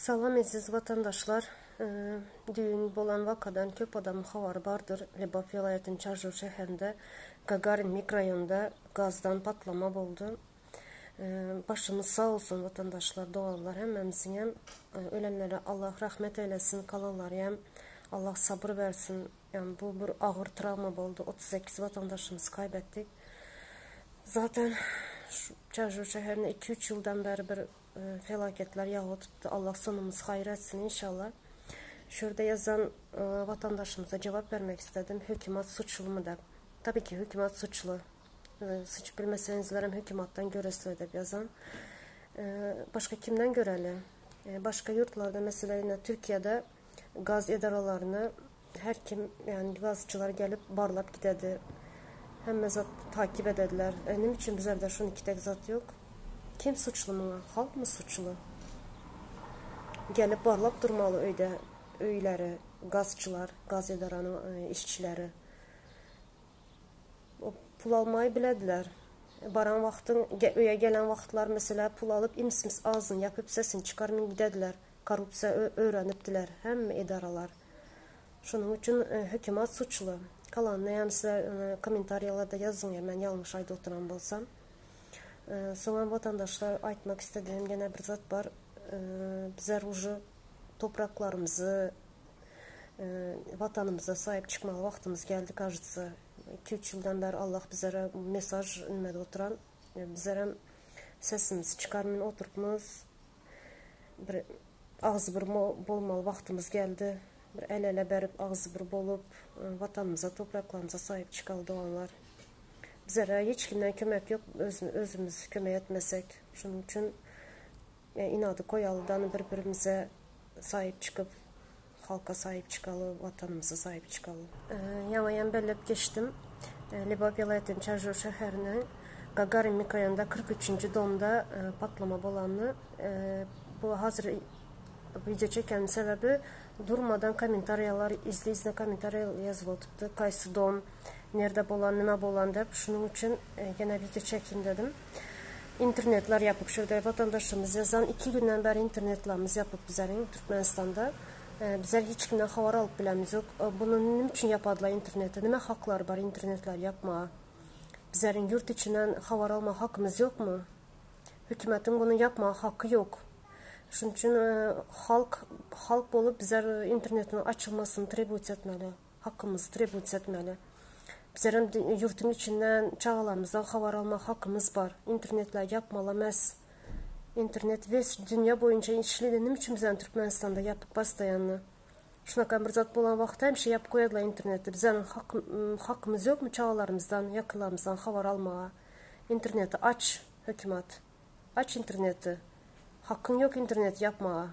Salam əziz vatandaşlar. Düyün olan vakadan köp adamın xabarı vardır. Lebap vilayətinin Çarjur şəhərində Qaqarin mikrorayonunda qazdan patlama oldu. Başımız sağ olsun vatandaşlar, doğallar həmməmizin. Ölənlərə Allah rəhmət eyləsin, qalanlara Allah sabır versin. Yəni bu bir ağır travma oldu. 38 vatandaşımızı kaybettik. Zaten Çarjur şəhərində 2-3 yıldan beri bir felaketler yağıtıbdı. Allah sonumuz hayır etsin inşallah. Şurada yazan vatandaşımıza cevap vermek istedim. Hükümet suçlu mu da? Tabii ki hükümet suçlu. Suç bilmeseniz hükümetten göresi de yazan. Başka kimden göreli? Başka yurtlarda mesela yine Türkiye'de gaz idaralarını her kim, yani gazçılar gelip barlap gidedi. Hem zat takip edediler. Ne için bizde de şunun iki tek zat yok? Kim suçlu mu? Halk mı suçlu? Gelip barlap durmalı öyləri, gazçılar, gaz idaranın işçiləri. Pul almayı bilədilər. Baran vaxtın, öyə gələn vaxtlar mesela pul alıb imsimiz ağzını yapıp sesini çıkarmayın gidədilər. Korrupsiya öğrenibdilər həm idaralar. Şunun için hükümet suçlu. Kalanını yani size komentaryalarda yazın ya, ben yanlış ayda oturan bolsam. Sonra vatandaşlar aytmak istediğim gene bir zat var. Bizler ucu topraklarımızı, vatanımıza sahip çıkmalı vaktimiz geldi karşısı. 2-3 yıldan beri Allah bizlere mesaj ünmedi oturan. Bizlere sesimizi çıkarmayın oturtmuz. Bir ağzı bir bolmalı vaktimiz geldi. Bir el-ele berip ağzı bir bolup vatanımıza, topraklarımıza sahip çıkalı doğanlar. Bizlere hiç kimden kömək yok, özümüz kömək etmesek. Şunun için inadı koyalıdan birbirimize sahip çıkıp, halka sahip çıkalı, vatanımıza sahip çıkalı. Yavayan bellep geçtim. Lebap vilayətinin Çarjur şəhərinin Qaqarin mikrorayonunda 43. domda patlama olanı. Bu hazır video çeken sebebi durmadan komentaryalar, izle komentaryalar yazılıbdı. Kaysı dom, nerede bolan, nima bolan deyip, şunun için gene video çekin dedim. İnternetler yapıp şurada vatandaşımız yazan 2 günden beri internetlerimiz yapıp bizlerin Türkmenistan'da. Bizler hiç kimden xabar alıp bilemiz yok. Bunu niçin yapadılar internette? Nime haklar var internetler yapmaya? Bizlerin yurt içinden xabar alma hakkımız yok mu? Hükümetin bunu yapma hakkı yok. Şunun için halk olup bizler internetin açılmasını tribut etmeli. Hakkımızı tribut etmeli. Bizlerin yurtun içinden çağalarımızdan xabar alma hakkımız var. İnternetler yapmalamaz. İnternet ve dünya boyunca işledi. Ne için bizden Türkmenistan'da yapıp bastayanlı? Şuna kadar bir zat olan vaxtda hem şey yapıp koyadılar internette. Bizlerin hakkımız yok mu çağalarımızdan, yakınlarımızdan xabar almaya? İnterneti aç hükümet. Aç interneti. Hakkın yok internet yapmaya.